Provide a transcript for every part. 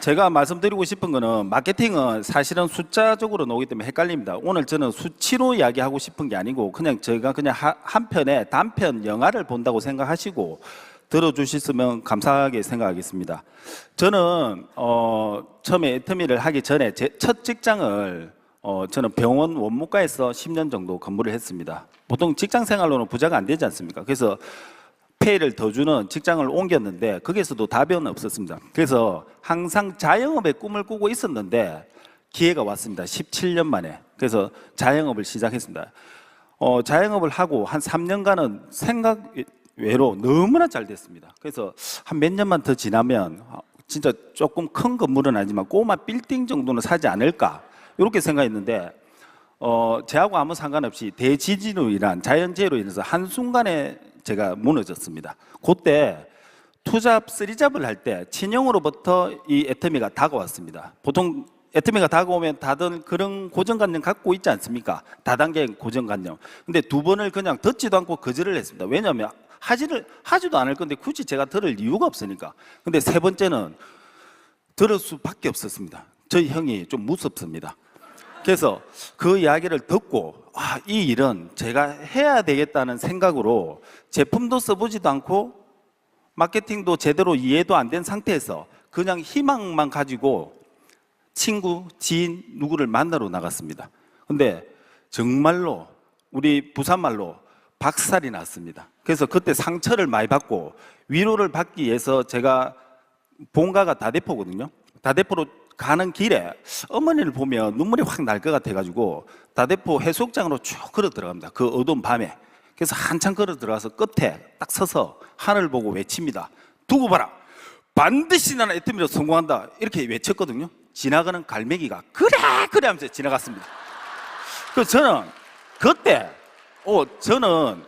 제가 말씀드리고 싶은 거는 마케팅은 사실은 숫자적으로 나오기 때문에 헷갈립니다. 오늘 저는 수치로 이야기하고 싶은 게 아니고 그냥 제가 그냥 한 편의 단편 영화를 본다고 생각하시고 들어주셨으면 감사하게 생각하겠습니다. 저는 처음에 애터미를 하기 전에 제 첫 직장을 저는 병원 원무과에서 10년 정도 근무를 했습니다. 보통 직장 생활로는 부자가 안 되지 않습니까? 그래서 페이를 더 주는 직장을 옮겼는데 거기에서도 답은 없었습니다. 그래서 항상 자영업의 꿈을 꾸고 있었는데 기회가 왔습니다. 17년 만에. 그래서 자영업을 시작했습니다. 자영업을 하고 한 3년간은 생각 외로 너무나 잘 됐습니다. 그래서 한 몇 년만 더 지나면 진짜 조금 큰 건물은 아니지만 꼬마 빌딩 정도는 사지 않을까 이렇게 생각했는데 저하고 아무 상관없이 대지진으로 인한 자연재해로 인해서 한순간에 제가 무너졌습니다. 그때 투잡, 쓰리잡을 할 때 친형으로부터 이 애터미가 다가왔습니다. 보통 애터미가 다가오면 다들 그런 고정관념 갖고 있지 않습니까? 다단계 고정관념. 근데 두 번을 그냥 듣지도 않고 거절을 했습니다. 왜냐하면 하지도 않을 건데 굳이 제가 들을 이유가 없으니까. 근데 세 번째는 들을 수밖에 없었습니다. 저희 형이 좀 무섭습니다. 그래서 그 이야기를 듣고 이 일은 제가 해야 되겠다는 생각으로 제품도 써보지도 않고 마케팅도 제대로 이해도 안 된 상태에서 그냥 희망만 가지고 친구, 지인 누구를 만나러 나갔습니다. 근데 정말로 우리 부산말로 박살이 났습니다. 그래서 그때 상처를 많이 받고 위로를 받기 위해서 제가 본가가 다대포거든요. 다대포로 가는 길에 어머니를 보면 눈물이 확 날 것 같아가지고 다대포 해수욕장으로 쭉 걸어 들어갑니다. 그 어두운 밤에. 그래서 한참 걸어 들어가서 끝에 딱 서서 하늘을 보고 외칩니다. 두고 봐라. 반드시 나는 애터미로 성공한다. 이렇게 외쳤거든요. 지나가는 갈매기가 그래 하면서 지나갔습니다. 그래서 저는 그때 저는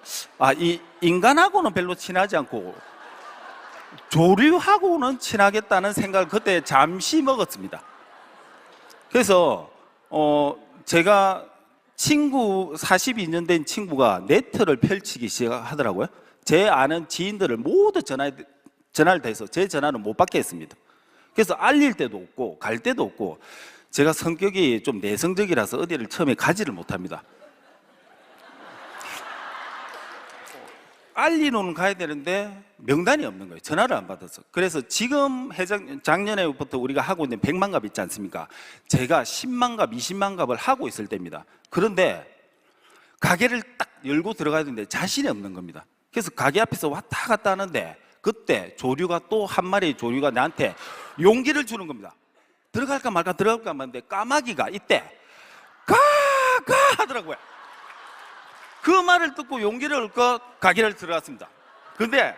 이 인간하고는 별로 친하지 않고 조류하고는 친하겠다는 생각을 그때 잠시 먹었습니다. 그래서 제가 친구 42년 된 친구가 네트를 펼치기 시작하더라고요. 제 아는 지인들을 모두 전화를 다 해서 제 전화는 못 받게 했습니다. 그래서 알릴 때도 없고 갈 때도 없고 제가 성격이 좀 내성적이라서 어디를 처음에 가지를 못합니다. 알리는 가야 되는데 명단이 없는 거예요. 전화를 안 받아서. 그래서 지금 작년에부터 우리가 하고 있는 100만 갑 있지 않습니까? 제가 10만 갑, 20만 갑을 하고 있을 때입니다. 그런데 가게를 딱 열고 들어가야 되는데 자신이 없는 겁니다. 그래서 가게 앞에서 왔다 갔다 하는데 그때 조류가 또 한 마리의 조류가 나한테 용기를 주는 겁니다. 들어갈까 말까 하는데 까마귀가 이때 가 하더라고요. 그 말을 듣고 용기를 얻고 가게를 들어갔습니다. 그런데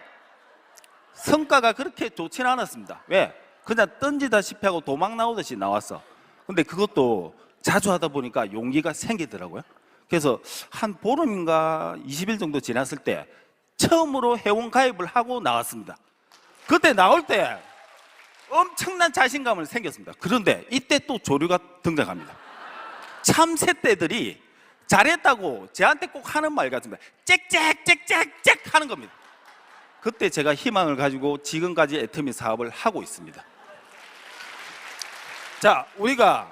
성과가 그렇게 좋지는 않았습니다. 왜? 그냥 던지다시피 하고 도망 나오듯이 나왔어. 근데 그것도 자주 하다 보니까 용기가 생기더라고요. 그래서 한 보름인가 20일 정도 지났을 때 처음으로 회원 가입을 하고 나왔습니다. 그때 나올 때 엄청난 자신감을 생겼습니다. 그런데 이때 또 조류가 등장합니다. 참새떼들이 잘했다고 저한테 꼭 하는 말 같습니다. 짹짹짹짹짹 하는 겁니다. 그때 제가 희망을 가지고 지금까지 애터미 사업을 하고 있습니다. 자, 우리가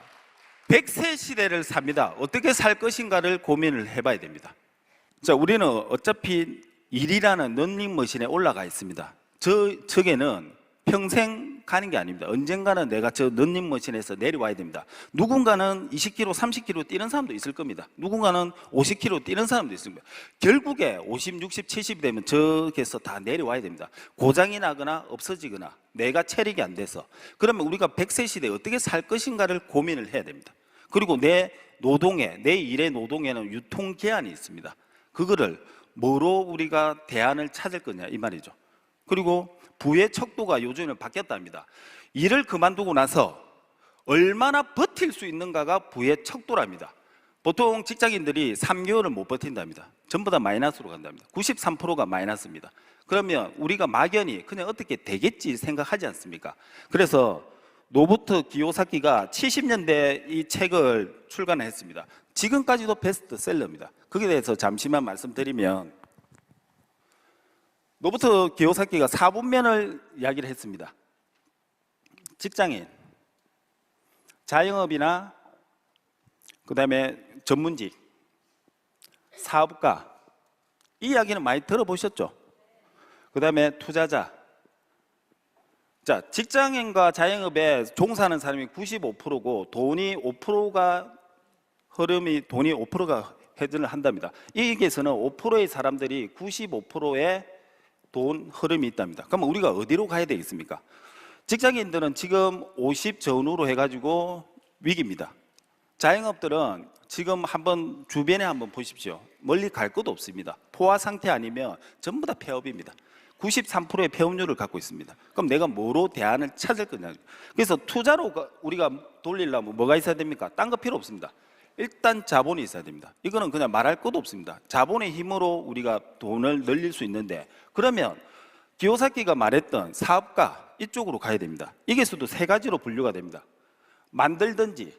100세 시대를 삽니다. 어떻게 살 것인가를 고민을 해봐야 됩니다. 자, 우리는 어차피 일이라는 런닝머신에 올라가 있습니다. 저게는 평생 가는 게 아닙니다. 언젠가는 내가 저 런닝머신에서 내려와야 됩니다. 누군가는 20km, 30km 뛰는 사람도 있을 겁니다. 누군가는 50km 뛰는 사람도 있습니다. 결국에 50, 60, 70이 되면 저기서 다 내려와야 됩니다. 고장이 나거나 없어지거나 내가 체력이 안 돼서. 그러면 우리가 100세 시대에 어떻게 살 것인가를 고민을 해야 됩니다. 그리고 내 일의 노동에는 유통기한이 있습니다. 그거를 뭐로 우리가 대안을 찾을 거냐 이 말이죠. 그리고 부의 척도가 요즘은 바뀌었답니다. 일을 그만두고 나서 얼마나 버틸 수 있는가가 부의 척도랍니다. 보통 직장인들이 3개월을 못 버틴답니다. 전부 다 마이너스로 간답니다. 93%가 마이너스입니다. 그러면 우리가 막연히 그냥 어떻게 되겠지 생각하지 않습니까? 그래서 노부트 기요사키가 70년대 이 책을 출간했습니다. 지금까지도 베스트셀러입니다. 거기에 대해서 잠시만 말씀드리면 노부트 기요사키가 4분면을 이야기를 했습니다. 직장인, 자영업이나 그다음에 전문직, 사업가, 이 이야기는 많이 들어보셨죠? 그다음에 투자자. 자, 직장인과 자영업에 종사하는 사람이 95%고 돈이 5%가 흐름이 돈이 5%가 회전을 한답니다. 여기에서는 5%의 사람들이 95%의 돈 흐름이 있답니다. 그러면 우리가 어디로 가야 되겠습니까? 직장인들은 지금 50 전후로 해가지고 위기입니다. 자영업들은 지금 한번 주변에 한번 보십시오. 멀리 갈 것도 없습니다. 포화 상태 아니면 전부 다 폐업입니다. 93%의 폐업률을 갖고 있습니다. 그럼 내가 뭐로 대안을 찾을 거냐. 그래서 투자로 우리가 돌리려면 뭐가 있어야 됩니까? 딴 거 필요 없습니다. 일단 자본이 있어야 됩니다. 이거는 그냥 말할 것도 없습니다. 자본의 힘으로 우리가 돈을 늘릴 수 있는데, 그러면 기요사키가 말했던 사업가 이쪽으로 가야 됩니다. 여기서도 세 가지로 분류가 됩니다. 만들든지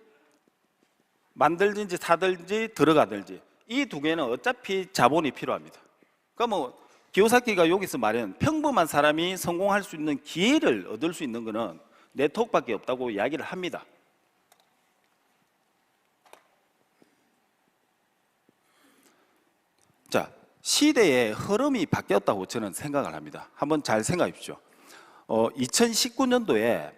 사든지 들어가든지, 이 두 개는 어차피 자본이 필요합니다. 그러면 기요사키가 여기서 말하는 평범한 사람이 성공할 수 있는 기회를 얻을 수 있는 것은 네트워크밖에 없다고 이야기를 합니다. 자, 시대의 흐름이 바뀌었다고 저는 생각을 합니다. 한번 잘 생각해 보십시오. 2019년도에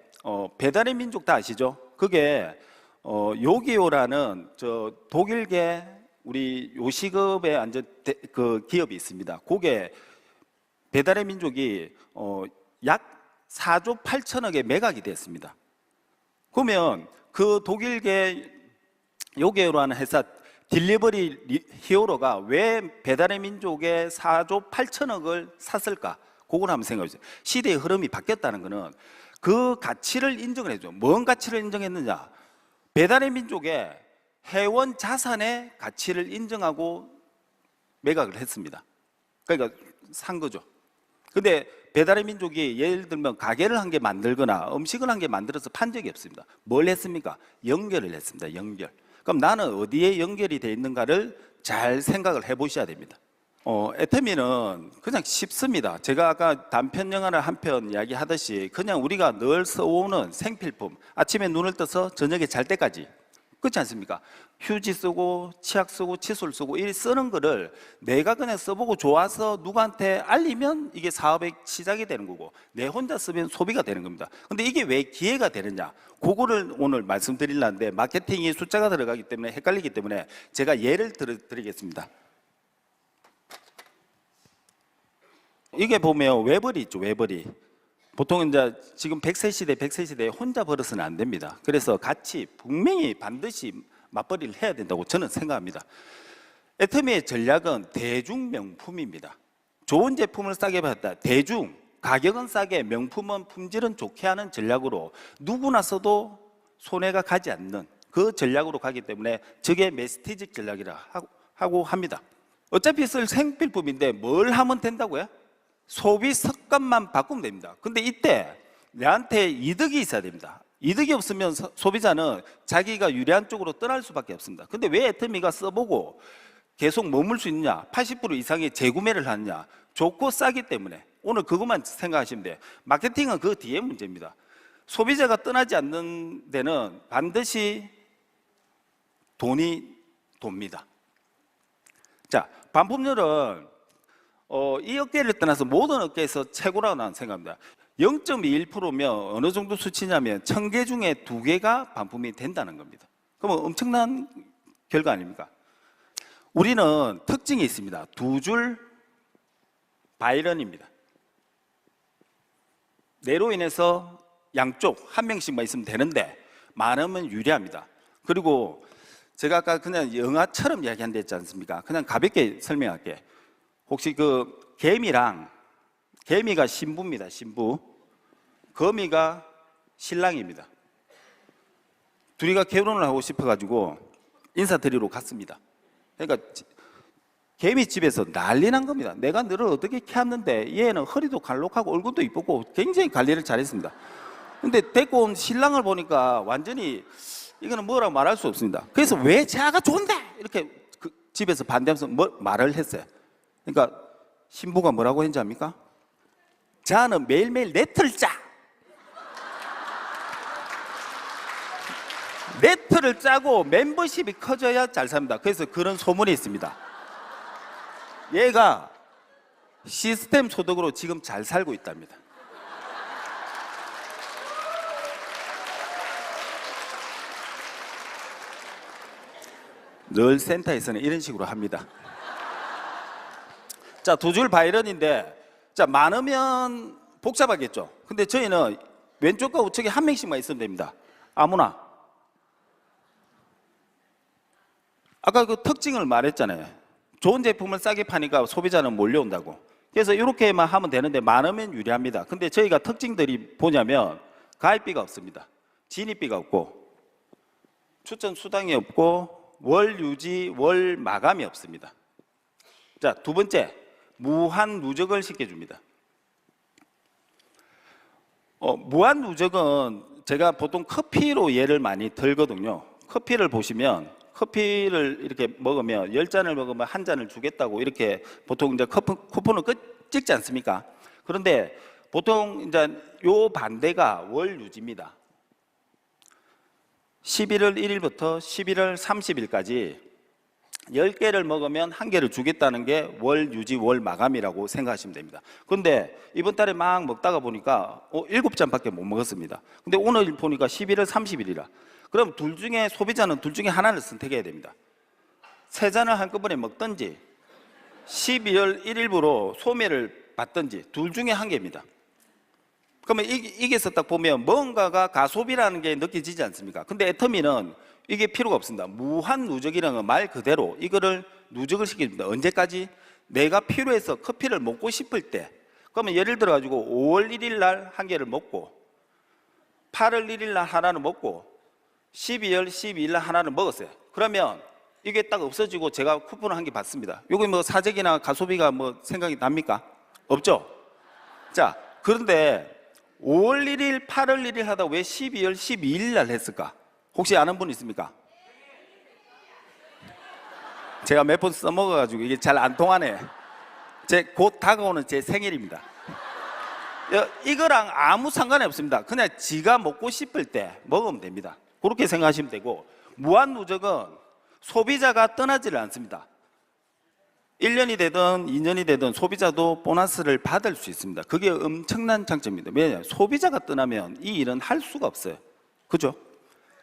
배달의 민족 다 아시죠? 그게 요기요라는 저 독일계 우리 요식업의 완전 그 기업이 있습니다. 그게 배달의 민족이 약 4조 8천억에 매각이 됐습니다. 그러면 그 독일계 요기요라는 회사 딜리버리 히어로가 왜 배달의 민족의 4조 8천억을 샀을까? 그걸 한번 생각해 보세요. 시대의 흐름이 바뀌었다는 것은 그 가치를 인정을 해줘. 뭔 가치를 인정했느냐? 배달의 민족의 회원 자산의 가치를 인정하고 매각을 했습니다. 그러니까 산 거죠. 근데 배달의 민족이 예를 들면 가게를 한 개 만들거나 음식을 한 개 만들어서 판 적이 없습니다. 뭘 했습니까? 연결을 했습니다. 연결. 그럼 나는 어디에 연결이 되어 있는가를 잘 생각을 해보셔야 됩니다. 애터미는 그냥 쉽습니다. 제가 아까 단편 영화를 한 편 이야기하듯이 그냥 우리가 늘 써오는 생필품, 아침에 눈을 떠서 저녁에 잘 때까지, 그렇지 않습니까? 휴지 쓰고 치약 쓰고 칫솔 쓰고 이 쓰는 거를 내가 그냥 써보고 좋아서 누구한테 알리면 이게 사업의 시작이 되는 거고, 내 혼자 쓰면 소비가 되는 겁니다. 근데 이게 왜 기회가 되느냐, 그거를 오늘 말씀드리려는데, 마케팅이 숫자가 들어가기 때문에 헷갈리기 때문에 제가 예를 드리겠습니다. 이게 보면 외벌이 있죠. 외벌이. 보통 이제 지금 100세 시대에 혼자 벌어서는 안 됩니다. 그래서 같이 분명히 반드시 맞벌이를 해야 된다고 저는 생각합니다. 애터미의 전략은 대중 명품입니다. 좋은 제품을 싸게 받았다. 대중, 가격은 싸게, 명품은 품질은 좋게 하는 전략으로 누구나 써도 손해가 가지 않는 그 전략으로 가기 때문에 저게 메시티직 전략이라 하고 합니다. 어차피 쓸 생필품인데 뭘 하면 된다고요? 소비 습관만 바꾸면 됩니다. 근데 이때 내한테 이득이 있어야 됩니다. 이득이 없으면 소비자는 자기가 유리한 쪽으로 떠날 수밖에 없습니다. 근데 왜 애터미가 써보고 계속 머물 수 있느냐? 80% 이상의 재구매를 하느냐? 좋고 싸기 때문에. 오늘 그것만 생각하시면 돼요. 마케팅은 그 뒤에 문제입니다. 소비자가 떠나지 않는 데는 반드시 돈이 돕니다. 자, 반품률은 이 업계를 떠나서 모든 업계에서 최고라고 나는 생각합니다. 0.21%면 어느 정도 수치냐면 1000개 중에 2개가 반품이 된다는 겁니다. 그러면 엄청난 결과 아닙니까? 우리는 특징이 있습니다. 2줄 바이런입니다. 내로 인해서 양쪽 한 명씩만 있으면 되는데 많으면 유리합니다. 그리고 제가 아까 그냥 영화처럼 이야기한 데 있지 않습니까? 그냥 가볍게 설명할게. 혹시 그 개미가 신부입니다. 신부. 거미가 신랑입니다. 둘이가 결혼을 하고 싶어가지고 인사드리러 갔습니다. 그러니까 개미 집에서 난리 난 겁니다. 내가 너를 어떻게 키웠는데 얘는 허리도 갈록하고 얼굴도 이쁘고 굉장히 관리를 잘했습니다. 근데 데리고 온 신랑을 보니까 완전히 이거는 뭐라고 말할 수 없습니다. 그래서 왜 자가 좋은데 이렇게 그 집에서 반대하면서 말을 했어요. 그러니까 신부가 뭐라고 했는지 압니까? 자는 매일매일 네트를 짜. 네트를 짜고 멤버십이 커져야 잘 삽니다. 그래서 그런 소문이 있습니다. 얘가 시스템 소득으로 지금 잘 살고 있답니다. 늘 센터에서는 이런 식으로 합니다. 자, 두 줄 바이런인데, 자, 많으면 복잡하겠죠. 근데 저희는 왼쪽과 우측에 한 명씩만 있으면 됩니다. 아무나. 아까 그 특징을 말했잖아요. 좋은 제품을 싸게 파니까 소비자는 몰려온다고. 그래서 이렇게만 하면 되는데 많으면 유리합니다. 근데 저희가 특징들이 뭐냐면 가입비가 없습니다. 진입비가 없고 추천 수당이 없고 월 유지, 월 마감이 없습니다. 자, 두 번째, 무한 누적을 시켜줍니다. 무한 누적은 제가 보통 커피로 예를 많이 들거든요. 커피를 보시면 커피를 이렇게 먹으면 10잔을 먹으면 한 잔을 주겠다고 이렇게 보통 이제 쿠폰을 찍지 않습니까? 그런데 보통 이제 요 반대가 월 유지입니다. 11월 1일부터 11월 30일까지 10개를 먹으면 1개를 주겠다는 게 월 유지, 월 마감이라고 생각하시면 됩니다. 그런데 이번 달에 막 먹다가 보니까 7잔밖에 못 먹었습니다. 근데 오늘 보니까 11월 30일이라. 그럼 둘 중에 소비자는 둘 중에 하나를 선택해야 됩니다. 3잔을 한꺼번에 먹든지 12월 1일부로 소매를 받든지 둘 중에 한 개입니다. 그러면 이게서 딱 보면 뭔가가 가소비라는 게 느껴지지 않습니까? 근데 애터미는 이게 필요가 없습니다. 무한 누적이라는 건 말 그대로 이거를 누적을 시켜줍니다. 언제까지? 내가 필요해서 커피를 먹고 싶을 때. 그러면 예를 들어 가지고 5월 1일 날 한 개를 먹고 8월 1일 날 하나를 먹고 12월 12일 날 하나를 먹었어요. 그러면 이게 딱 없어지고 제가 쿠폰을 한 개 받습니다. 요거 뭐 사재기나 가소비가 뭐 생각이 납니까? 없죠? 자, 그런데 5월 1일, 8월 1일 하다 왜 12월 12일 날 했을까? 혹시 아는 분 있습니까? 제가 몇 번 써먹어가지고 이게 잘 안 통하네. 곧 다가오는 제 생일입니다. 이거랑 아무 상관이 없습니다. 그냥 지가 먹고 싶을 때 먹으면 됩니다. 그렇게 생각하시면 되고, 무한 누적은 소비자가 떠나지를 않습니다. 1년이 되든 2년이 되든 소비자도 보너스를 받을 수 있습니다. 그게 엄청난 장점입니다. 왜냐하면 소비자가 떠나면 이 일은 할 수가 없어요. 그죠?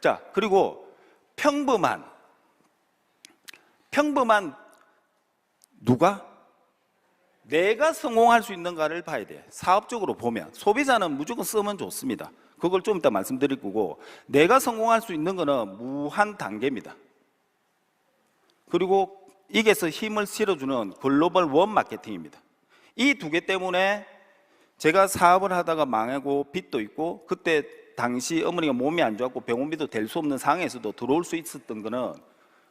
자, 그리고 평범한 누가? 내가 성공할 수 있는가를 봐야 돼요. 사업적으로 보면 소비자는 무조건 쓰면 좋습니다. 그걸 좀 이따 말씀드릴 거고, 내가 성공할 수 있는 거는 무한 단계입니다. 그리고 이게서 힘을 실어주는 글로벌 원 마케팅입니다. 이 두 개 때문에 제가 사업을 하다가 망하고 빚도 있고, 그때 당시 어머니가 몸이 안 좋았고 병원비도 댈 수 없는 상황에서도 들어올 수 있었던 거는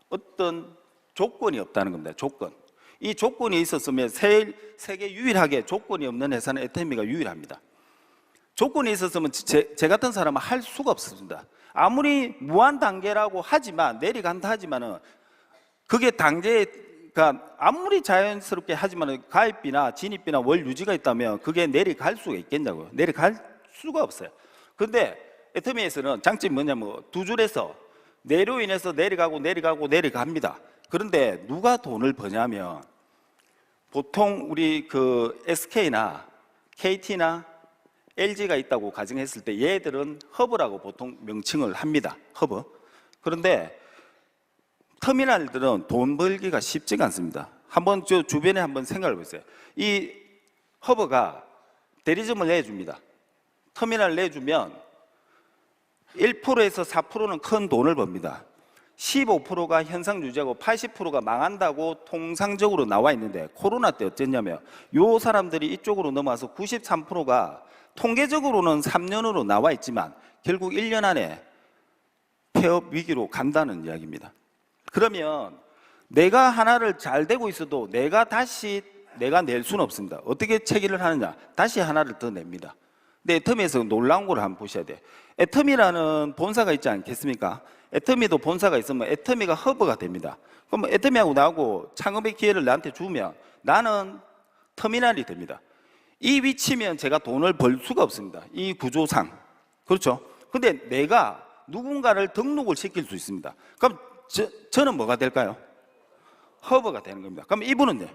어떤 조건이 없다는 겁니다. 조건. 이 조건이 있었으면 세계 유일하게 조건이 없는 회사는 애터미가 유일합니다. 조건이 있었으면 제 같은 사람은 할 수가 없습니다. 아무리 무한 단계라고 하지만, 내리간다 하지만은 그게 단계가 아무리 자연스럽게 하지만 가입비나 진입비나 월 유지가 있다면 그게 내려갈 수가 있겠냐고요. 내려갈 수가 없어요. 그런데 애터미에서는 장점이 뭐냐면 두 줄에서 내로 인해서 내려갑니다. 그런데 누가 돈을 버냐면 보통 우리 그 SK나 KT나 LG가 있다고 가정했을 때 얘들은 허브라고 보통 명칭을 합니다. 허브. 그런데 터미널들은 돈 벌기가 쉽지가 않습니다. 한번 저 주변에 한번 생각해 보세요. 이 허브가 대리점을 내줍니다. 터미널 내주면 1%에서 4%는 큰 돈을 법니다. 15%가 현상 유지하고 80%가 망한다고 통상적으로 나와 있는데, 코로나 때 어땠냐면 요 사람들이 이쪽으로 넘어와서 93%가 통계적으로는 3년으로 나와 있지만 결국 1년 안에 폐업 위기로 간다는 이야기입니다. 그러면 내가 하나를 잘 되고 있어도 내가 낼 수는 없습니다. 어떻게 체계를 하느냐? 다시 하나를 더 냅니다. 근데 애터미에서 놀라운 걸 한번 보셔야 돼요. 애터미라는 본사가 있지 않겠습니까? 애터미도 본사가 있으면 애터미가 허브가 됩니다. 그럼 애터미하고 나하고 창업의 기회를 나한테 주면 나는 터미널이 됩니다. 이 위치면 제가 돈을 벌 수가 없습니다. 이 구조상. 그렇죠? 근데 내가 누군가를 등록을 시킬 수 있습니다. 그럼 저는 뭐가 될까요? 허브가 되는 겁니다. 그럼 이분은요?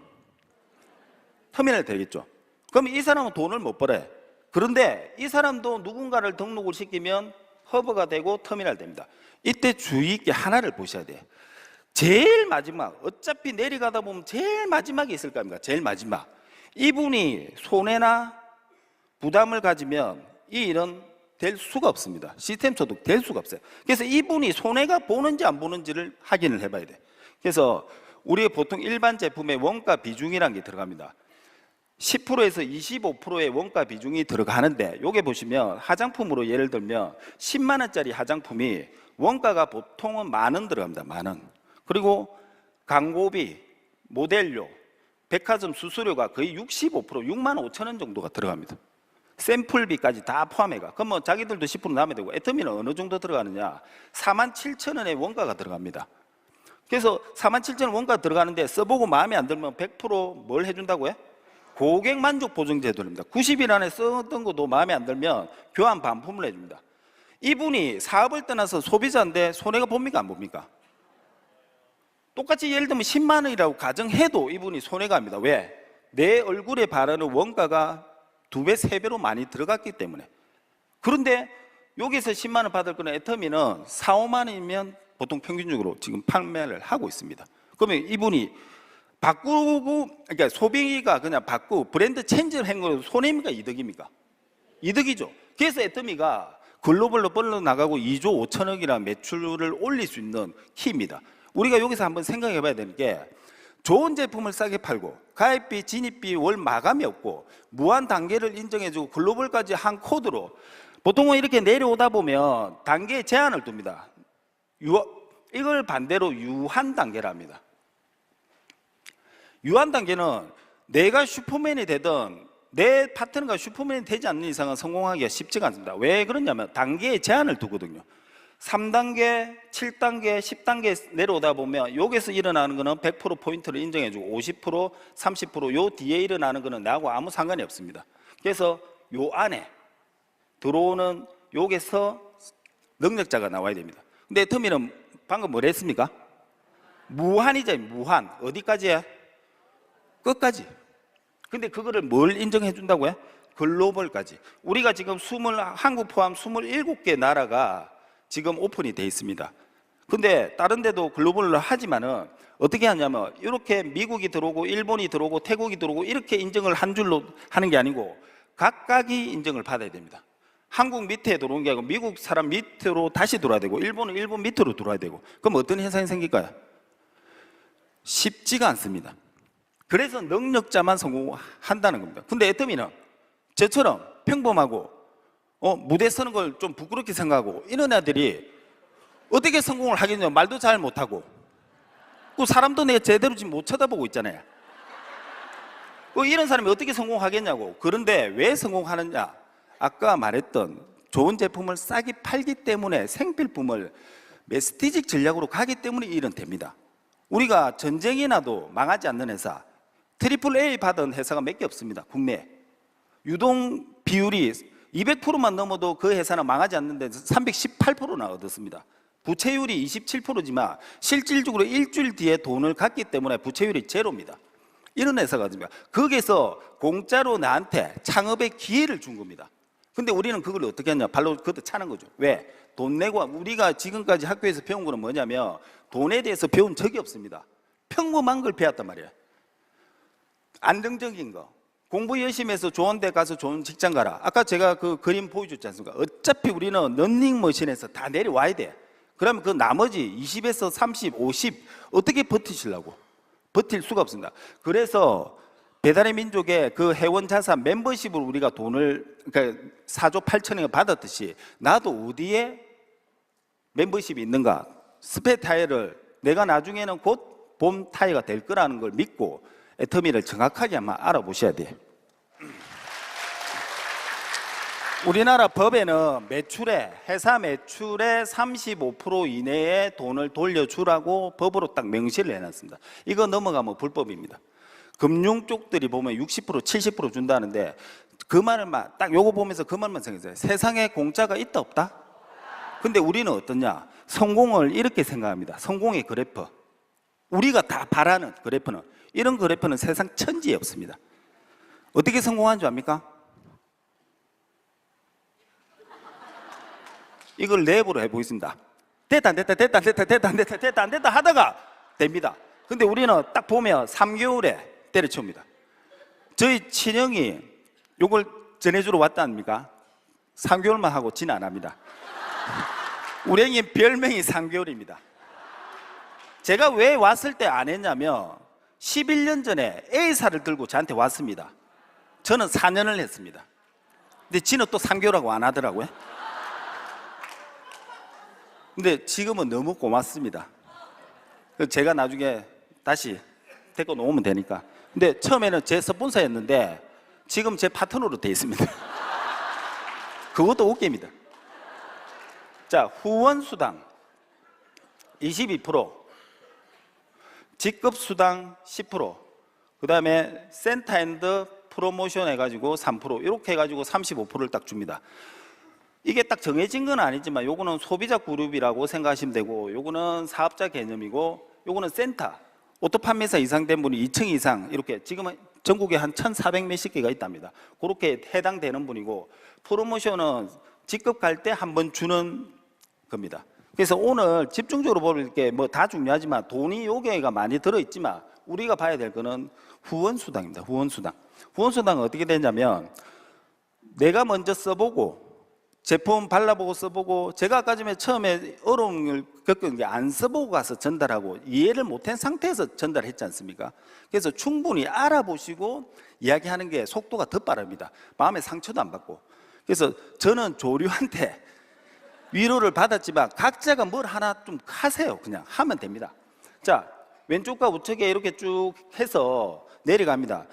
터미널이 되겠죠. 그럼 이 사람은 돈을 못 벌어요. 그런데 이 사람도 누군가를 등록을 시키면 허브가 되고 터미널 됩니다. 이때 주의 있게 하나를 보셔야 돼요. 제일 마지막, 어차피 내려가다 보면 제일 마지막에 있을 겁니다. 제일 마지막. 이분이 손해나 부담을 가지면 이 일은 될 수가 없습니다. 시스템 소득 될 수가 없어요. 그래서 이분이 손해가 보는지 안 보는지를 확인을 해봐야 돼요. 그래서 우리가 보통 일반 제품의 원가 비중이라는 게 들어갑니다. 10%에서 25%의 원가 비중이 들어가는데, 요게 보시면 화장품으로 예를 들면 10만 원짜리 화장품이 원가가 보통은 10,000원 들어갑니다. 10,000원. 그리고 광고비, 모델료, 백화점 수수료가 거의 65%, 65,000원 정도가 들어갑니다. 샘플비까지 다 포함해가. 그럼 뭐 자기들도 10% 남아야 되고, 애터미는 어느 정도 들어가느냐? 47,000원의 원가가 들어갑니다. 그래서 47,000원 원가 들어가는데 써보고 마음에 안 들면 100%뭘 해준다고요? 고객 만족 보증 제도입니다. 90일 안에 썼던 것도 마음에 안 들면 교환 반품을 해줍니다. 이분이 사업을 떠나서 소비자인데 손해가 봅니까 안 봅니까? 똑같이 예를 들면 10만 원이라고 가정해도 이분이 손해가 합니다. 왜? 내 얼굴에 바르는 원가가 2배, 3배로 많이 들어갔기 때문에. 그런데 여기서 10만 원 받을 거는 애터미는 4, 5만 원이면 보통 평균적으로 지금 판매를 하고 있습니다. 그러면 이분이 바꾸고, 그러니까 소비가 그냥 바꾸고 브랜드 체인지를 한 거는 손해입니까? 이득입니까? 이득이죠. 그래서 애터미가 글로벌로 뻗어나가고 2조 5천억이라는 매출을 올릴 수 있는 키입니다. 우리가 여기서 한번 생각해 봐야 되는 게, 좋은 제품을 싸게 팔고 가입비, 진입비, 월 마감이 없고 무한 단계를 인정해주고 글로벌까지 한 코드로, 보통은 이렇게 내려오다 보면 단계에 제한을 둡니다. 이걸 반대로 유한 단계라 합니다. 유한 단계는 내가 슈퍼맨이 되든 내 파트너가 슈퍼맨이 되지 않는 이상은 성공하기가 쉽지가 않습니다. 왜 그러냐면 단계에 제한을 두거든요. 3단계, 7단계, 10단계 내려오다 보면 여기서 일어나는 거는 100% 포인트를 인정해주고 50%, 30%요 뒤에 일어나는 거는 나하고 아무 상관이 없습니다. 그래서 요 안에 들어오는 여기서 능력자가 나와야 됩니다. 근데 애터미는 방금 뭘 했습니까? 무한이죠. 무한. 어디까지야? 끝까지. 근데 그거를 뭘 인정해 준다고요? 글로벌까지. 우리가 지금 한국 포함 27개 나라가 지금 오픈이 돼 있습니다. 근데 다른 데도 글로벌로 하지만은 어떻게 하냐면 이렇게 미국이 들어오고 일본이 들어오고 태국이 들어오고 이렇게 인정을 한 줄로 하는 게 아니고 각각이 인정을 받아야 됩니다. 한국 밑에 들어온 게 아니고 미국 사람 밑으로 다시 들어와야 되고 일본은 일본 밑으로 들어와야 되고. 그럼 어떤 현상이 생길까요? 쉽지가 않습니다. 그래서 능력자만 성공한다는 겁니다. 근데 애터미는 저처럼 평범하고 무대 서는 걸 좀 부끄럽게 생각하고 이런 애들이 어떻게 성공을 하겠냐고. 말도 잘 못하고 그 사람도 내가 제대로 지금 못 쳐다보고 있잖아요. 이런 사람이 어떻게 성공하겠냐고. 그런데 왜 성공하느냐? 아까 말했던 좋은 제품을 싸게 팔기 때문에 생필품을 메스티직 전략으로 가기 때문에 이런 됩니다. 우리가 전쟁이 나도 망하지 않는 회사, 트리플 A 받은 회사가 몇 개 없습니다. 국내에. 유동 비율이 200%만 넘어도 그 회사는 망하지 않는데 318%나 얻었습니다. 부채율이 27%지만 실질적으로 일주일 뒤에 돈을 갚기 때문에 부채율이 제로입니다. 이런 회사가 있습니다. 거기서 공짜로 나한테 창업의 기회를 준 겁니다. 근데 우리는 그걸 어떻게 했냐? 발로 그것도 차는 거죠. 왜? 돈 내고. 우리가 지금까지 학교에서 배운 거는 뭐냐면 돈에 대해서 배운 적이 없습니다. 평범한 걸 배웠단 말이에요. 안정적인 거. 공부 열심히 해서 좋은 데 가서 좋은 직장 가라. 아까 제가 그 그림 보여줬지 않습니까? 어차피 우리는 런닝머신에서 다 내려와야 돼. 그러면 그 나머지 20에서 30, 50 어떻게 버티시려고? 버틸 수가 없습니다. 그래서 배달의 민족의 그 회원 자산 멤버십으로 우리가 돈을, 그러니까 4조 8천억을 받았듯이 나도 어디에 멤버십이 있는가? 스페 타이어를 내가 나중에는 곧 봄 타이어가 될 거라는 걸 믿고 애터미를 정확하게 한번 알아보셔야 돼요. 우리나라 법에는 회사 매출의 35% 이내에 돈을 돌려주라고 법으로 딱 명시를 해놨습니다. 이거 넘어가면 불법입니다. 금융 쪽들이 보면 60%, 70% 준다는데 그 말을 딱 요거 보면서 그 말만 생각해요. 세상에 공짜가 있다 없다? 근데 우리는 어떠냐? 성공을 이렇게 생각합니다. 성공의 그래프. 우리가 다 바라는 그래프는, 이런 그래프는 세상 천지에 없습니다. 어떻게 성공한 줄 압니까? 이걸 랩으로 해보겠습니다. 됐다 안 됐다, 됐다 안 됐다, 됐다 안 됐다, 됐다 안 됐다 하다가 됩니다. 근데 우리는 딱 보면 3개월에 때려치웁니다. 저희 친형이 요걸 전해주러 왔다 아닙니까? 3개월만 하고 진 안 합니다. 우리 형님 별명이 3개월입니다. 제가 왜 왔을 때 안 했냐면 11년 전에 A사를 들고 저한테 왔습니다. 저는 4년을 했습니다. 근데 지는 또 3개월하고 안 하더라고요. 근데 지금은 너무 고맙습니다. 제가 나중에 다시 데리고 놓으면 되니까. 근데 처음에는 제 스폰서였는데 지금 제 파트너로 돼 있습니다. 그것도 웃깁니다. 자, 후원수당 22%, 직급수당 10%, 그 다음에 센터앤드 프로모션 해가지고 3%, 이렇게 해가지고 35%를 딱 줍니다. 이게 딱 정해진 건 아니지만 요거는 소비자 그룹이라고 생각하시면 되고, 요거는 사업자 개념이고, 요거는 센터, 오토 판매사 이상 된 분이 2층 이상, 이렇게 지금은 전국에 한 1,400 몇십 개가 있답니다. 그렇게 해당되는 분이고, 프로모션은 직급 갈 때 한 번 주는 겁니다. 그래서 오늘 집중적으로 볼 게 뭐 다 중요하지만 돈이 요게가 많이 들어있지만 우리가 봐야 될 거는 후원수당입니다. 후원수당. 후원수당은 어떻게 되냐면 내가 먼저 써보고 제품 발라보고 써보고, 제가 아까 전에 처음에 어려움을 겪은 게 안 써보고 가서 전달하고 이해를 못한 상태에서 전달했지 않습니까? 그래서 충분히 알아보시고 이야기하는 게 속도가 더 빠릅니다. 마음에 상처도 안 받고. 그래서 저는 조류한테 위로를 받았지만 각자가 뭘 하나 좀 하세요. 그냥 하면 됩니다. 자, 왼쪽과 우측에 이렇게 쭉 해서 내려갑니다.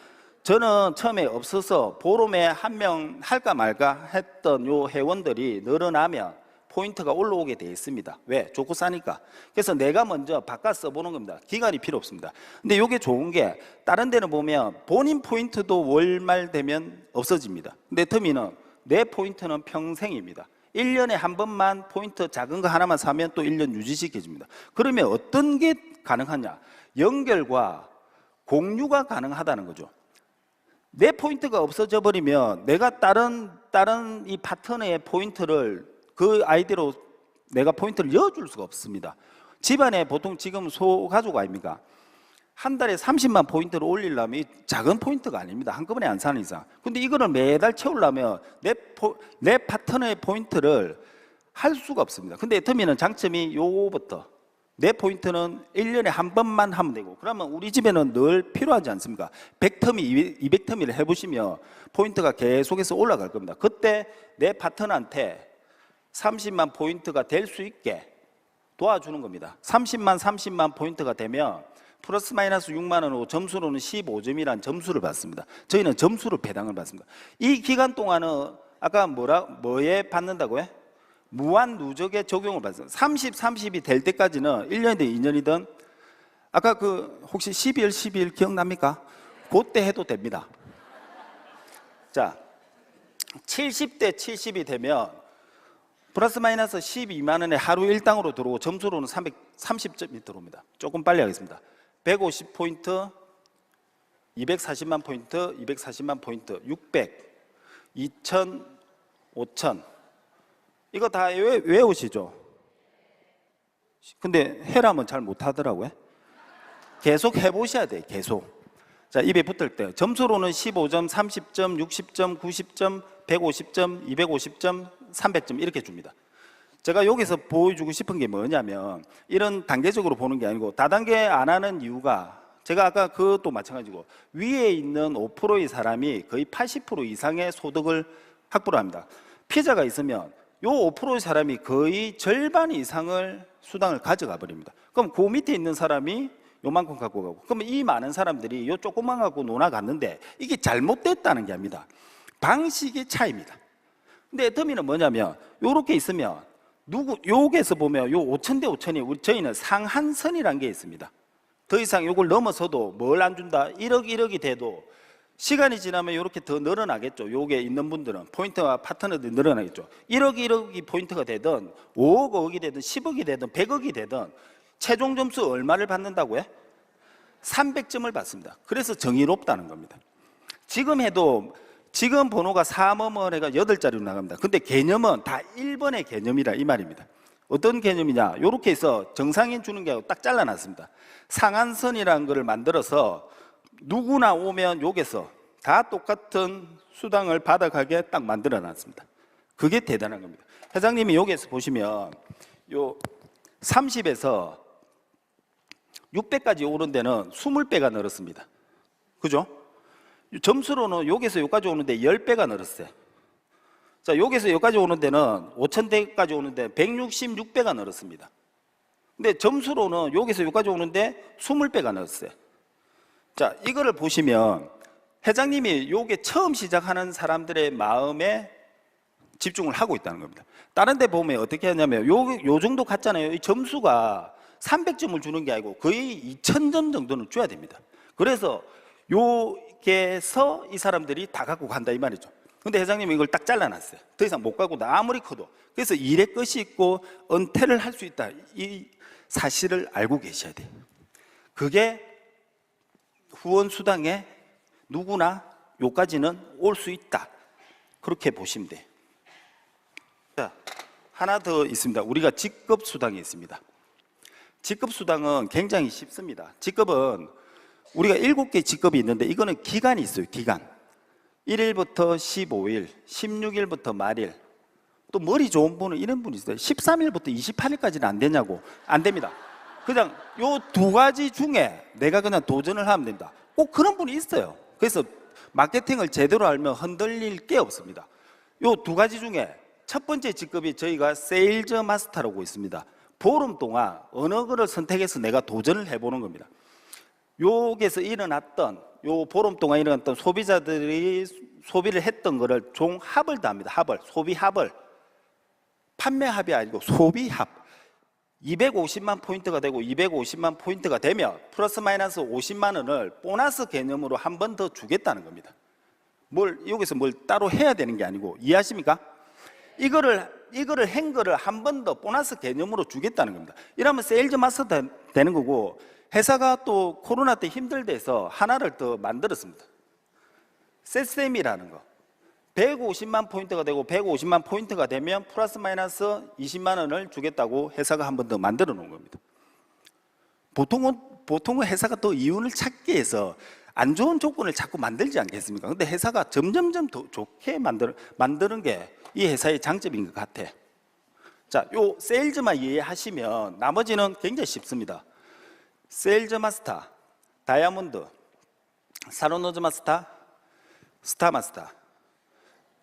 저는 처음에 없어서 보름에 한 명 할까 말까 했던 요 회원들이 늘어나면 포인트가 올라오게 돼 있습니다. 왜? 좋고 싸니까. 그래서 내가 먼저 바꿔 써보는 겁니다. 기간이 필요 없습니다. 근데 이게 좋은 게 다른 데는 보면 본인 포인트도 월말 되면 없어집니다. 근데 터미는 내 포인트는 평생입니다. 1년에 한 번만 포인트 작은 거 하나만 사면 또 1년 유지시켜줍니다. 그러면 어떤 게 가능하냐? 연결과 공유가 가능하다는 거죠. 내 포인트가 없어져 버리면 내가 다른 이 파트너의 포인트를 그 아이디로 내가 포인트를 넣어줄 수가 없습니다. 집안에 보통 지금 소가족 아닙니까? 한 달에 30만 포인트를 올리려면 작은 포인트가 아닙니다. 한꺼번에 안 사는 이상. 근데 이거를 매달 채우려면 내 파트너의 포인트를 할 수가 없습니다. 근데 터미는 장점이 요거부터, 내 포인트는 1년에 한 번만 하면 되고, 그러면 우리 집에는 늘 필요하지 않습니까? 100터미, 200터미를 해보시면 포인트가 계속해서 올라갈 겁니다. 그때 내 파트너한테 30만 포인트가 될 수 있게 도와주는 겁니다. 30만 포인트가 되면 플러스 마이너스 6만 원으로 점수로는 15점이라는 점수를 받습니다. 저희는 점수를 배당을 받습니다. 이 기간 동안은 아까 뭐에 받는다고요? 무한 누적의 적용을 받습니다. 30이 될 때까지는 1년이든 2년이든, 아까 그 혹시 12일 기억납니까? 그때 해도 됩니다. 자, 70대 70이 되면 플러스 마이너스 12만 원에 하루 일당으로 들어오고 점수로는 330점이 들어옵니다. 조금 빨리 하겠습니다. 150포인트, 240만 포인트, 240만 포인트, 600, 2000, 5000. 이거 다 외우시죠? 근데 해라면 잘 못하더라고요. 계속 해보셔야 돼요. 계속. 자, 입에 붙을 때 점수로는 15점, 30점, 60점, 90점, 150점, 250점, 300점 이렇게 줍니다. 제가 여기서 보여주고 싶은 게 뭐냐면, 이런 단계적으로 보는 게 아니고 다단계 안 하는 이유가, 제가 아까 그것도 마찬가지고 위에 있는 5%의 사람이 거의 80% 이상의 소득을 확보를 합니다. 피해자가 있으면 요 5%의 사람이 거의 절반 이상을 수당을 가져가 버립니다. 그럼 그 밑에 있는 사람이 요만큼 갖고 가고, 그러면 이 많은 사람들이 요 조금만 갖고 놀아갔는데 이게 잘못됐다는 게 아닙니다. 방식의 차이입니다. 근데 터미는 뭐냐면 요렇게 있으면 요게서 보면 요 5,000대 5,000이 저희는 상한선이라는 게 있습니다. 더 이상 요걸 넘어서도 뭘 안 준다, 1억이 돼도 시간이 지나면 이렇게 더 늘어나겠죠. 요게 있는 분들은 포인트와 파트너들이 늘어나겠죠. 1억이 포인트가 되든 5억, 5억이 되든 10억이 되든 100억이 되든 최종 점수 얼마를 받는다고요? 300점을 받습니다. 그래서 정의롭다는 겁니다. 지금 해도 지금 번호가 3어머 해가 8자리로 나갑니다. 근데 개념은 다 1번의 개념이라 이 말입니다. 어떤 개념이냐? 이렇게 해서 정상인 주는 게 딱 잘라놨습니다. 상한선이라는 것을 만들어서 누구나 오면 여기서 다 똑같은 수당을 받아가게 딱 만들어 놨습니다. 그게 대단한 겁니다. 회장님이 여기에서 보시면 요 30에서 600까지 오는 데는 20배가 늘었습니다. 그죠? 점수로는 여기서 여기까지 오는데 10배가 늘었어요. 자, 여기서 여기까지 오는 데는 5000대까지 오는데 166배가 늘었습니다. 근데 점수로는 여기서 여기까지 오는데 20배가 늘었어요. 자, 이거를 보시면 회장님이 요게 처음 시작하는 사람들의 마음에 집중을 하고 있다는 겁니다. 다른 데 보면 어떻게 하냐면 요 정도 갔잖아요. 이 점수가 300점을 주는 게 아니고 거의 2000점 정도는 줘야 됩니다. 그래서 요게서 이 사람들이 다 갖고 간다 이 말이죠. 근데 회장님이 이걸 딱 잘라놨어요. 더 이상 못 가고 아무리 커도. 그래서 일의 끝이 있고 은퇴를 할 수 있다. 이 사실을 알고 계셔야 돼요. 그게 후원 수당에 누구나 요까지는 올 수 있다. 그렇게 보시면 돼요. 자, 하나 더 있습니다. 우리가 직급 수당이 있습니다. 직급 수당은 굉장히 쉽습니다. 직급은 우리가 7개 직급이 있는데 이거는 기간이 있어요. 기간 1일부터 15일, 16일부터 말일. 또 머리 좋은 분은 이런 분이 있어요. 13일부터 28일까지는 안 되냐고. 안 됩니다. 그냥 요 두 가지 중에 내가 그냥 도전을 하면 됩니다. 꼭 그런 분이 있어요. 그래서 마케팅을 제대로 알면 흔들릴 게 없습니다. 요 두 가지 중에 첫 번째 직급이 저희가 세일즈 마스터라고 있습니다. 보름 동안 어느 거를 선택해서 내가 도전을 해보는 겁니다. 여기서 일어났던 요 보름 동안 일어났던 소비자들이 소비를 했던 거를 종합을 다 합니다. 합을, 소비 합을. 판매 합이 아니고 소비 합. 250만 포인트가 되고 250만 포인트가 되면 플러스 마이너스 50만 원을 보너스 개념으로 한 번 더 주겠다는 겁니다. 여기서 뭘 따로 해야 되는 게 아니고, 이해하십니까? 이거를 한 거를 한 번 더 보너스 개념으로 주겠다는 겁니다. 이러면 세일즈 마스터 되는 거고, 회사가 또 코로나 때 힘들대서 하나를 더 만들었습니다. 세셈이라는 거. 150만 포인트가 되고 150만 포인트가 되면 플러스 마이너스 20만 원을 주겠다고 회사가 한 번 더 만들어 놓은 겁니다. 보통은 회사가 또 이윤을 찾기 위해서 안 좋은 조건을 자꾸 만들지 않겠습니까? 근데 회사가 점점점 더 좋게 만드는 게 이 회사의 장점인 것 같아. 자, 요 세일즈만 이해하시면 나머지는 굉장히 쉽습니다. 세일즈 마스터, 다이아몬드, 사로노즈 마스터, 스타 마스터,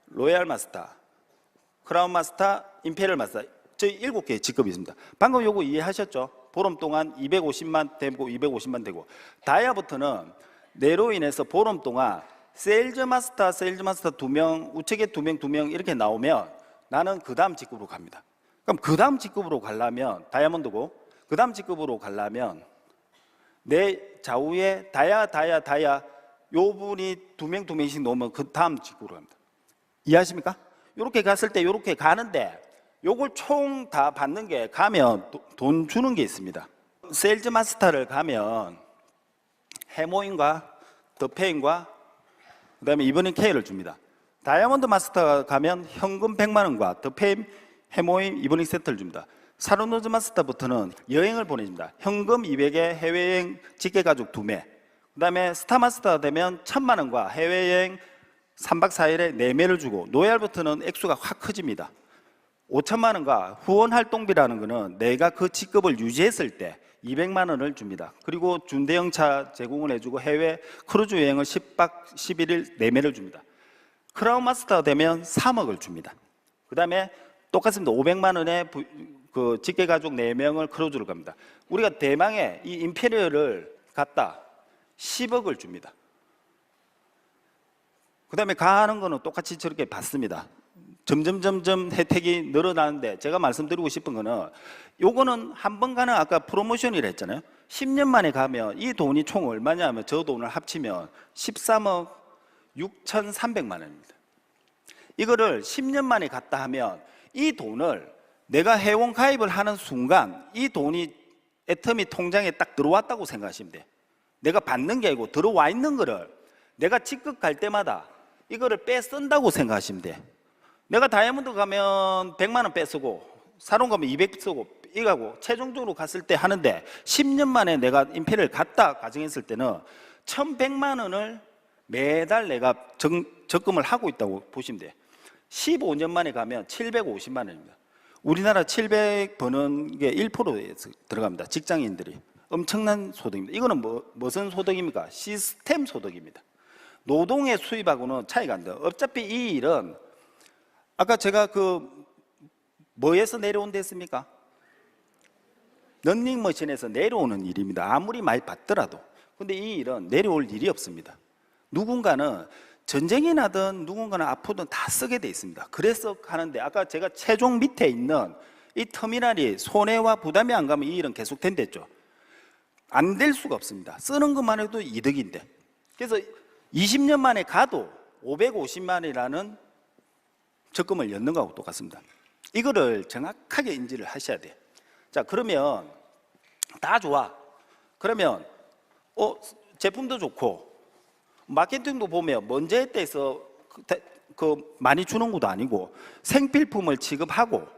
로얄 마스터, 크라운 마스터, 임페리얼 마스터, 저희 7개의 직급이 있습니다. 방금 요거 이해하셨죠? 보름 동안 250만 되고 250만 되고, 다이아부터는 내로 인해서 보름 동안 세일즈 마스터 2명, 우측에 2명 이렇게 나오면 나는 그 다음 직급으로 갑니다. 그럼 그 다음 직급으로 가려면 다이아몬드고, 그 다음 직급으로 가려면 내 좌우에 다이아 요 분이 2명씩 놓으면 그 다음 직급으로 갑니다. 이해하십니까? 이렇게 갔을 때 이렇게 가는데 요걸 총 다 받는 게, 가면 돈 주는 게 있습니다. 세일즈 마스터를 가면 해모인과 더페인과 그 다음에 이버닝 K를 줍니다. 다이아몬드 마스터 가면 현금 100만 원과 더페인, 해모인, 이버닝 세트를 줍니다. 사르노즈 마스터부터는 여행을 보내줍니다. 현금 200에 해외여행 직계가족 2매. 그 다음에 스타 마스터 되면 1000만 원과 해외여행 3박 4일에 4매를 주고, 로얄부터는 액수가 확 커집니다. 5천만 원과 후원 활동비라는 거는 내가 그 직급을 유지했을 때 200만 원을 줍니다. 그리고 준대형차 제공을 해주고 해외 크루즈 여행을 10박 11일 4매를 줍니다. 크라운 마스터 되면 3억을 줍니다. 그 다음에 똑같습니다. 500만 원에 그 직계가족 4명을 크루즈를 갑니다. 우리가 대망의 이 임페리얼을 갖다 10억을 줍니다. 그 다음에 가는 거는 똑같이 저렇게 받습니다. 점점 혜택이 늘어나는데, 제가 말씀드리고 싶은 거는 요거는 한 번 가는, 아까 프로모션이라 했잖아요. 10년 만에 가면 이 돈이 총 얼마냐 하면 저 돈을 합치면 13억 6,300만 원입니다. 이거를 10년 만에 갔다 하면 이 돈을 내가 회원 가입을 하는 순간 이 돈이 애터미 통장에 딱 들어왔다고 생각하시면 돼. 내가 받는 게 아니고 들어와 있는 거를 내가 직급 갈 때마다 이거를 빼 쓴다고 생각하시면 돼. 내가 다이아몬드 가면 100만 원 빼 쓰고 사롱 가면 200 쓰고 이거하고 최종적으로 갔을 때 하는데 10년 만에 내가 임페리얼 갔다 가정했을 때는 1,100만 원을 매달 내가 적금을 하고 있다고 보시면 돼. 15년 만에 가면 750만 원입니다. 우리나라 700 버는 게 1%에 들어갑니다. 직장인들이. 엄청난 소득입니다. 이거는 무슨 소득입니까? 시스템 소득입니다. 노동의 수입하고는 차이가 안 돼요. 어차피 이 일은 아까 제가 뭐에서 내려온다 했습니까? 런닝머신에서 내려오는 일입니다. 아무리 많이 받더라도. 근데 이 일은 내려올 일이 없습니다. 누군가는 전쟁이 나든 누군가는 아프든 다 쓰게 돼 있습니다. 그래서 하는데 아까 제가 최종 밑에 있는 이 터미널이 손해와 부담이 안 가면 이 일은 계속 된댔죠. 안 될 수가 없습니다. 쓰는 것만 해도 이득인데. 그래서 20년 만에 가도 550만 원이라는 적금을 였는 거하고 똑같습니다. 이거를 정확하게 인지를 하셔야 돼요. 자, 그러면 다 좋아. 그러면 제품도 좋고 마케팅도 보면 먼저 때에서 많이 주는 것도 아니고 생필품을 지급하고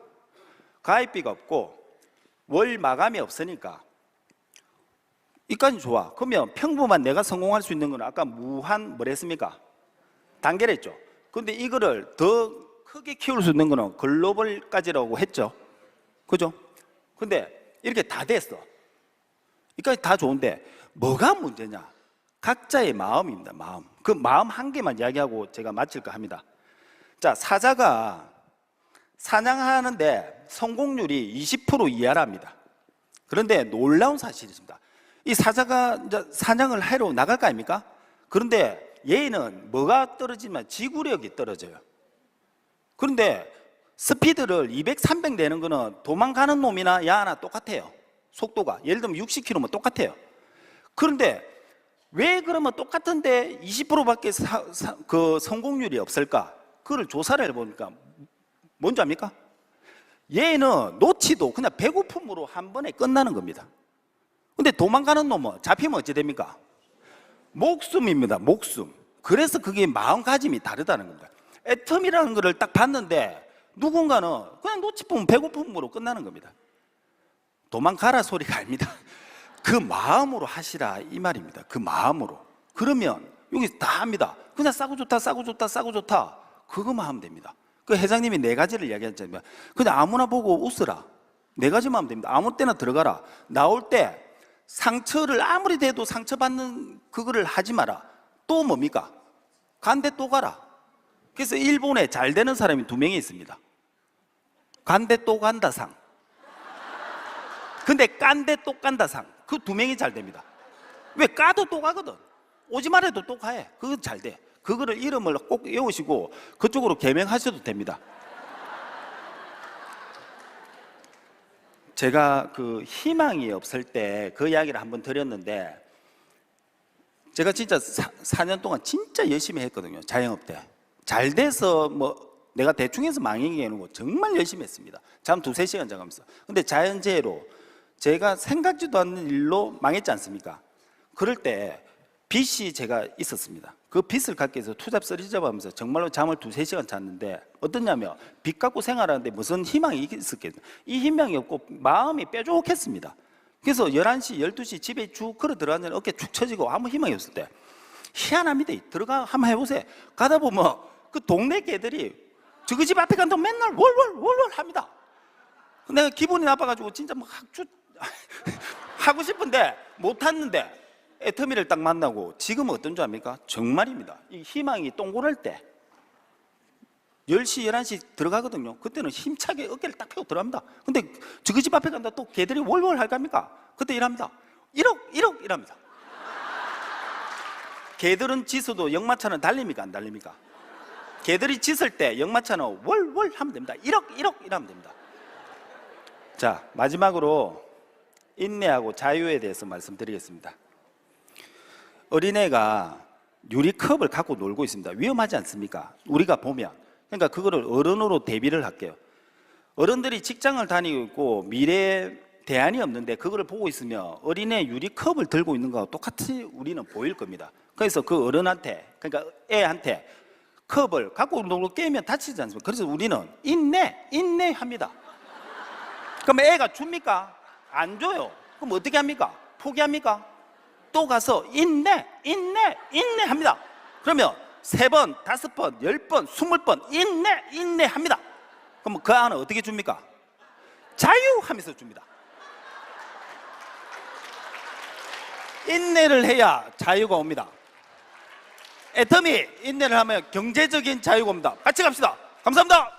가입비가 없고 월 마감이 없으니까 이까지 좋아. 그러면 평범한 내가 성공할 수 있는 건 아까 무한 뭐랬습니까? 단계랬죠. 근데 이거를 더 크게 키울 수 있는 거는 글로벌까지라고 했죠. 그죠? 근데 이렇게 다 됐어. 이까지 다 좋은데 뭐가 문제냐? 각자의 마음입니다. 마음. 그 마음 한 개만 이야기하고 제가 마칠까 합니다. 자, 사자가 사냥하는데 성공률이 20% 이하랍니다. 그런데 놀라운 사실이 있습니다. 이 사자가 이제 사냥을 하러 나갈 거 아닙니까? 그런데 얘는 뭐가 떨어지면 지구력이 떨어져요. 그런데 스피드를 200, 300 내는 거는 도망가는 놈이나 야나 똑같아요. 속도가. 예를 들면 60km면 똑같아요. 그런데 왜 그러면 똑같은데 20%밖에 성공률이 없을까? 그걸 조사를 해보니까 뭔지 압니까? 얘는 놓치도 그냥 배고픔으로 한 번에 끝나는 겁니다. 근데 도망가는 놈은 잡히면 어찌 됩니까? 목숨입니다. 목숨. 그래서 그게 마음가짐이 다르다는 겁니다. 애텀이라는 거를 딱 봤는데 누군가는 그냥 놓치면 배고픔으로 끝나는 겁니다. 도망가라 소리가 아닙니다. 그 마음으로 하시라 이 말입니다. 그 마음으로. 그러면 여기 다 합니다. 그냥 싸고 좋다 싸고 좋다 싸고 좋다 그거만 하면 됩니다. 그 회장님이 4가지를 이야기했잖아요. 그냥 아무나 보고 웃으라. 4가지만 하면 됩니다. 아무 때나 들어가라. 나올 때 상처를 아무리 돼도 상처받는 그거를 하지 마라. 또 뭡니까? 간대 또 가라. 그래서 일본에 잘 되는 사람이 2명이 있습니다. 간대 또 간다상. 근데 깐대 또 간다상. 그 2명이 잘 됩니다. 왜? 까도 또 가거든. 오지 말아도 또 가해. 그건 잘 돼. 그거를 이름을 꼭 외우시고 그쪽으로 개명하셔도 됩니다. 제가 그 희망이 없을 때 그 이야기를 한번 드렸는데 제가 진짜 4년 동안 진짜 열심히 했거든요. 자영업 때. 잘 돼서 내가 대충 해서 망한 게 아니고 정말 열심히 했습니다. 잠 2-3시간 자면서. 근데 자연재해로 제가 생각지도 않는 일로 망했지 않습니까? 그럴 때 빚이 제가 있었습니다. 그 빚을 갚기 위해서 투잡 쓰리잡하면서 정말로 잠을 2-3시간 잤는데 어떠냐면 빚 갖고 생활하는데 무슨 희망이 있었겠어요? 이 희망이 없고 마음이 뾰족했습니다. 그래서 11시, 12시 집에 쭉 걸어 들어가는데 어깨 축 처지고 아무 희망이 없을 때 희한합니다. 들어가 한번 해보세요. 가다 보면 그 동네 개들이 저그 집 앞에 간다고 맨날 월월 합니다. 내가 기분이 나빠가지고 진짜 하고 싶은데 못했는데 애터미를 딱 만나고 지금은 어떤 줄 압니까? 정말입니다. 이 희망이 동그랄 때 10시, 11시 들어가거든요. 그때는 힘차게 어깨를 딱 펴고 들어갑니다. 근데 저그 집 앞에 간다 또 개들이 월월 할 겁니까? 그때 일합니다. 1억 일합니다. 개들은 지수도 역마차는 달립니까? 안 달립니까? 개들이 짖을 때 역마차는 월월 하면 됩니다. 1억 일하면 됩니다. 자, 마지막으로 인내하고 자유에 대해서 말씀드리겠습니다. 어린애가 유리컵을 갖고 놀고 있습니다. 위험하지 않습니까? 우리가 보면. 그러니까 그거를 어른으로 대비를 할게요. 어른들이 직장을 다니고 있고 미래에 대안이 없는데 그거를 보고 있으면 어린애 유리컵을 들고 있는 거와 똑같이 우리는 보일 겁니다. 그래서 그 어른한테, 그러니까 애한테 컵을 갖고 놀고 깨면 다치지 않습니까? 그래서 우리는 인내 합니다. 그럼 애가 줍니까? 안 줘요. 그럼 어떻게 합니까? 포기합니까? 또 가서 인내 합니다. 그러면 3번, 5번, 10번, 20번 인내 합니다. 그럼 그 안은 어떻게 줍니까? 자유하면서 줍니다. 인내를 해야 자유가 옵니다. 애터미 인내를 하면 경제적인 자유가 옵니다. 같이 갑시다. 감사합니다.